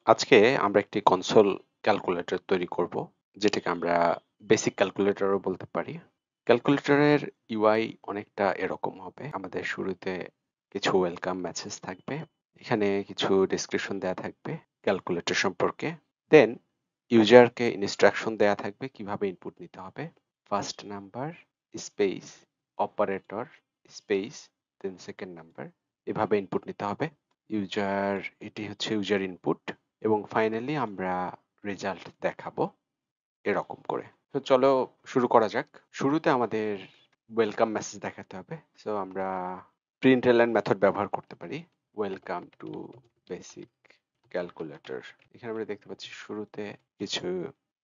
আজকে আমরা একটি কনসোল ক্যালকুলেটর তৈরি করব, যেটাকে আমরা বেসিক ক্যালকুলেটরও বলতে পারি। ক্যালকুলেটরের ইউআই অনেকটা এরকম হবে। আমাদের শুরুতে কিছু ওয়েলকাম মেসেজ থাকবে, এখানে কিছু ডেসক্রিপশন দেয়া থাকবে ক্যালকুলেটর সম্পর্কে। দেন ইউজারকে ইনস্ট্রাকশন দেয়া থাকবে কিভাবে ইনপুট নিতে হবে। First number space operator space then second number, এভাবে ইনপুট নিতে হবে। ইউজার, এটি হচ্ছে ইউজার ইনপুট, এবং ফাইনালি আমরা রেজাল্ট দেখাবো এরকম করে। তো চলো শুরু করা যাক। শুরুতে আমাদের ওয়েলকাম মেসেজ দেখাতে হবে। সো আমরা প্রিন্টএলএন মেথড ব্যবহার করতে পারি। Welcome to basic calculator. এখানে আমরা দেখতে পাচ্ছি শুরুতে কিছু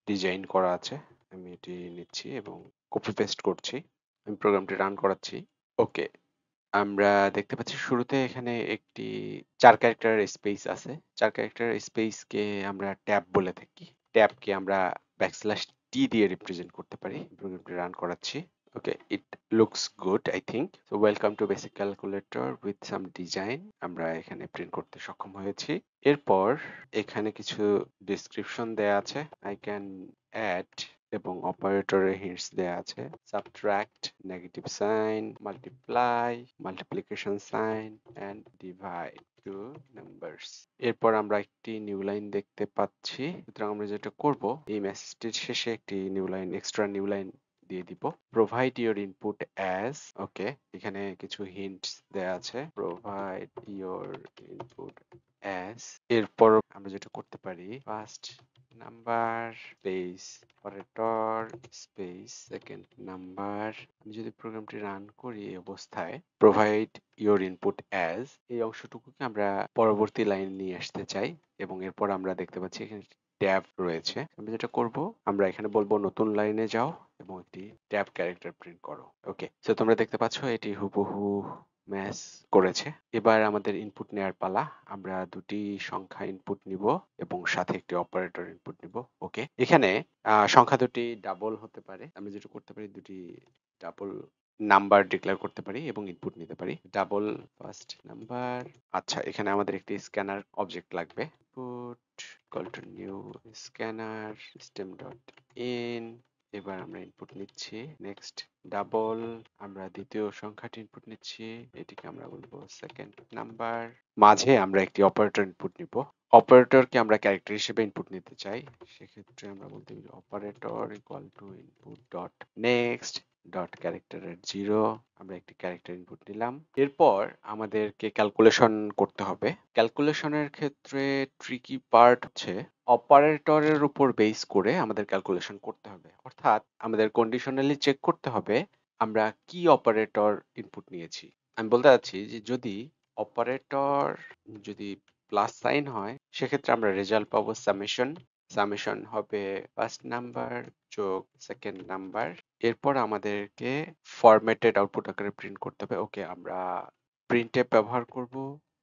ডিজাইন করা আছে। আমি এটি নিচ্ছি এবং কপি পেস্ট করছি। আমি প্রোগ্রামটি রান করাচ্ছি। ওকে, আমরা দেখতে পাচ্ছি শুরুতে এখানে একটি 4 ক্যারেক্টারের স্পেস আছে। 4 ক্যারেক্টারের স্পেসকে আমরা ট্যাব বলে থাকি। ট্যাবকে আমরা ব্যাকস্ল্যাশ টি দিয়ে রিপ্রেজেন্ট করতে পারি। প্রোগ্রামটি রান করাচ্ছি। Okay, it looks good I think. So welcome to basic calculator with some design, আমরা এখানে প্রিন্ট করতে সক্ষম হয়েছি। এরপর এখানে কিছু ডেসক্রিপশন দেয়া আছে। আই ক্যান অ্যাড এবং অপারেটরের হিন্টস দেয়া আছে। Subtract, negative sign, multiply, multiplication sign and divide two numbers. এরপর আমরা একটি নিউ লাইন দেখতে পাচ্ছি। সুতরাং আমরা যেটা করব, এই মেসেজটির শেষে একটি new line, extra new line দিয়ে দিব। Provide your input as. Okay, এখানে কিছু হিন্টস দেয়া আছে। Provide your input as. এরপর আমরা যেটা করতে পারি, first number space operator space second number. আমি যদি প্রোগ্রামটি রান করি এই অবস্থায়, প্রোভাইড ইওর ইনপুট অ্যাজ, এই অংশটুকুকে আমরা পরবর্তী লাইন নিয়ে আসতে চাই, এবং এরপর আমরা দেখতে পাচ্ছি এখানে ট্যাব রয়েছে। আমরা যেটা করব, আমরা এখানে বলবো নতুন লাইনে যাও এবং একটি ট্যাব ক্যারেক্টার প্রিন্ট করো। ওকে, তো তোমরা দেখতে পাচ্ছ এটি হুবহু ম্যাচ করেছে। এবার আমাদের ইনপুট নেওয়ার পালা। আমরা দুটি সংখ্যা ইনপুট নিব এবং সাথে একটি অপারেটর ইনপুট নিব। ওকে, এখানে সংখ্যা দুটি ডাবল হতে পারে। আমরা যেটা করতে পারি, দুটি ডাবল নাম্বার ডিক্লেয়ার করতে পারি এবং ইনপুট নিতে পারি। Double first number. আচ্ছা, এখানে আমাদের একটি স্ক্যানার অবজেক্ট লাগবে। Input equal to new scanner system dot in. এবার আমরা ইনপুট নিচ্ছি। নেক্সট ডাবল, আমরা দ্বিতীয় সংখ্যাটি ইনপুট নিচ্ছি, এটিকে আমরা বলবো সেকেন্ড নাম্বার। মাঝে আমরা একটি অপারেটর ইনপুট নিব। অপারেটরকে আমরা ক্যারেক্টার হিসেবে ইনপুট নিতে চাই, সেক্ষেত্রে আমরা বলতে পারি operator equal to input dot next dot ক্যারেক্টারের 0। আমরা একটি ক্যারেক্টার ইনপুট নিলাম। এরপর আমাদেরকে ক্যালকুলেশন করতে হবে। ক্যালকুলেশনের ক্ষেত্রে ট্রিকি পার্ট হচ্ছে অপারেটরের উপর বেস করে আমাদের ক্যালকুলেশন করতে হবে। অর্থাৎ আমাদের কন্ডিশনালি চেক করতে হবে আমরা কি অপারেটর ইনপুট নিয়েছি। আমি বলতে চাচ্ছি যে যদি অপারেটর যদি প্লাস সাইন হয়, সেক্ষেত্রে আমরা রেজাল্ট পাবো সামেশন। সামেশন হবে ফার্স্ট নাম্বার যোগ সেকেন্ড নাম্বার। এরপর আমাদেরকে ফরম্যাটেড আউটপুট আকারে প্রিন্ট করতে হবে। ওকে, আমরা প্রিন্টএফ ব্যবহার করব।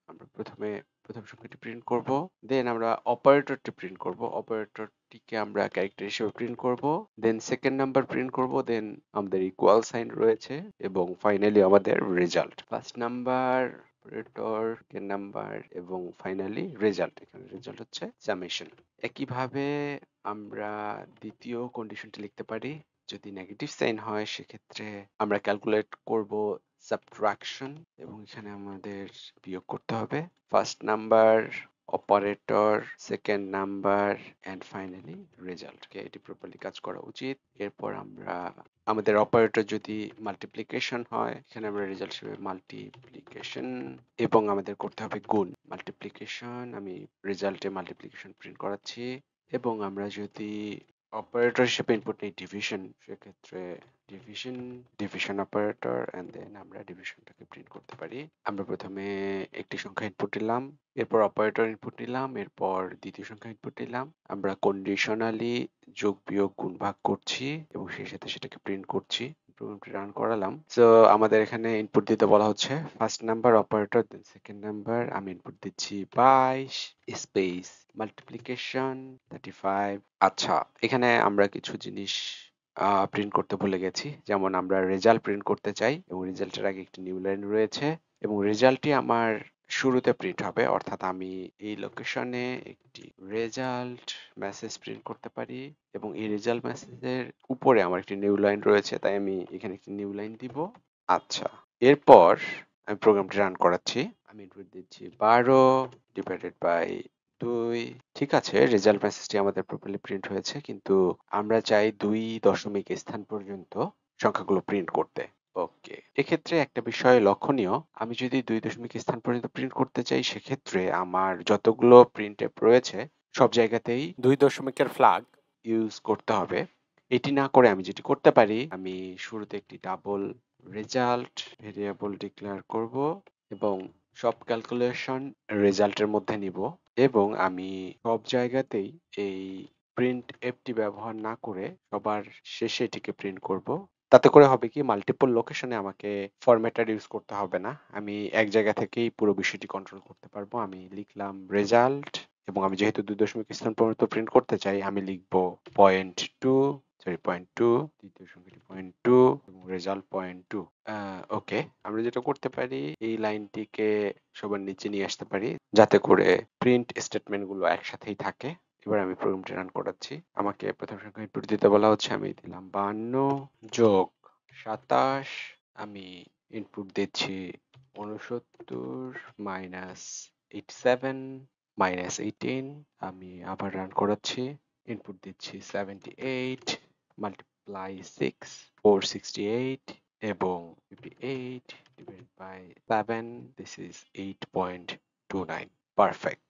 আমরা প্রথমে প্রথম সংখ্যাটি প্রিন্ট করব, দেন আমরা অপারেটরটি প্রিন্ট করব। অপারেটরটিকে আমরা ক্যারেক্টার হিসেবে প্রিন্ট করব, দেন সেকেন্ড নাম্বার প্রিন্ট করব, দেন আমাদের ইকুয়াল সাইন রয়েছে, এবং ফাইনালি আমাদের result. First number, operator, second number এবং ফাইনালি রেজাল্ট। এখানে রেজাল্ট হচ্ছে সামেশন। একইভাবে আমরা দ্বিতীয় কন্ডিশনটি লিখতে পারি। যদি নেগেটিভ সাইন হয়, সেক্ষেত্রে আমরা ক্যালকুলেট করব সাবট্রাকশন, এবং এখানে আমাদের বিয়োগ করতে হবে। First number, operator, second number and finally result. এটি প্রপারলি কাজ করা উচিত। এরপর আমরা আমাদের অপারেটর যদি মাল্টিপ্লিকেশন হয়, এখানে আমরা রেজাল্ট হিসেবে মাল্টিপ্লিকেশন, এবং আমাদের করতে হবে গুণ। মাল্টিপ্লিকেশন, আমি রেজাল্টে মাল্টিপ্লিকেশন প্রিন্ট করাচ্ছি। এবং আমরা যদি অপারেটর হিসেবে ইনপুট নেই ডিভিশন, সেক্ষেত্রে division, division operator, and then আমরা ডিভিশনটাকে প্রিন্ট করতে পারি। আমরা প্রথমে একটি সংখ্যা ইনপুট দিলাম, এরপর অপারেটর ইনপুট নিলাম, এরপর দ্বিতীয় সংখ্যা ইনপুট দিলাম। আমরা কন্ডিশনালি যোগ বিয়োগ গুণ ভাগ করছি এবং সেই সাথে সেটাকে প্রিন্ট করছি। প্রোগ্রামটি রান করালাম। সো আমাদের এখানে ইনপুট দিতে বলা হচ্ছে first number operator, then second number. আমি ইনপুট দিচ্ছি 22 স্পেস মাল্টিপ্লিকেশন 35। আচ্ছা, এখানে আমরা কিছু জিনিস প্রিন্ট করতে ভুলে গেছি। যেমন আমরা রেজাল্ট প্রিন্ট করতে চাই এবং রেজাল্টের আগে একটি নিউ লাইন রয়েছে, এবং রেজাল্টটি আমার শুরুতে প্রিন্ট হবে, অর্থাৎ আমি এই লোকেশনে একটি রেজাল্ট মেসেজ প্রিন্ট করতে পারি এবং এই রেজাল্ট মেসেজের উপরে আমার একটি নিউ লাইন রয়েছে, তাই আমি এখানে একটি নিউ লাইন দিব। আচ্ছা, এরপর আমি প্রোগ্রামটি রান করাচ্ছি। আমি ইনপুট দিচ্ছি 12 ডিভাইডেড বাই 2। ঠিক আছে, রেজাল্ট মেসেজটি আমাদের প্রপারলি প্রিন্ট হয়েছে, কিন্তু আমরা চাই 2 দশমিক স্থান পর্যন্ত সংখ্যাগুলো প্রিন্ট করতে। ওকে, এক্ষেত্রে একটা বিষয় লক্ষণীয়, আমি যদি 2 দশমিক স্থান পর্যন্ত প্রিন্ট করতে চাই, সেক্ষেত্রে আমার যতগুলো প্রিন্টএফ রয়েছে সব জায়গাতেই 2 দশমিকের ফ্ল্যাগ ইউজ করতে হবে। এটি না করে আমি যেটি করতে পারি, আমি শুরুতে একটি ডাবল রেজাল্ট ভেরিয়েবল ডিক্লেয়ার করব এবং সব ক্যালকুলেশন রেজাল্টের মধ্যে নিব এবং আমি সব জায়গাতেই এই প্রিন্ট এফটি ব্যবহার না করে সবার শেষে এটিকে প্রিন্ট করব। তাতে করে হবে কি, মাল্টিপল লোকেশনে আমাকে ফরম্যাটার ইউজ করতে হবে না, আমি এক জায়গা থেকেই পুরো বিষয়টি কন্ট্রোল করতে পারবো। আমি লিখলাম রেজাল্ট এবং আমি যেহেতু 2 দশমিক স্থান পর্যন্ত প্রিন্ট করতে চাই, আমি লিখবো 0.2, সরি 0.2, দ্বিতীয় সংখ্যাটি 0.2 এবং রেজাল্ট 0.2। ওকে, আমরা যেটা করতে পারি, এই লাইনটিকে সবার নিচে নিয়ে আসতে পারি যাতে করে প্রিন্ট স্টেটমেন্ট গুলো একসাথেই থাকে। এবার আমি প্রোগ্রামটি রান করাচ্ছি। আমাকে প্রথম সংখ্যা ইনপুট দিতে বলা হচ্ছে, আমি দিলাম 52 যোগ 27। আমি ইনপুট দিচ্ছি 69 মাইনাস 87 মাইনাস 18। আমি আবার রান করাচ্ছি, ইনপুট দিচ্ছি 78 মাল্টিপ্লাই 6 468 এবং 58 divide by 7, this is 8.29। Perfect.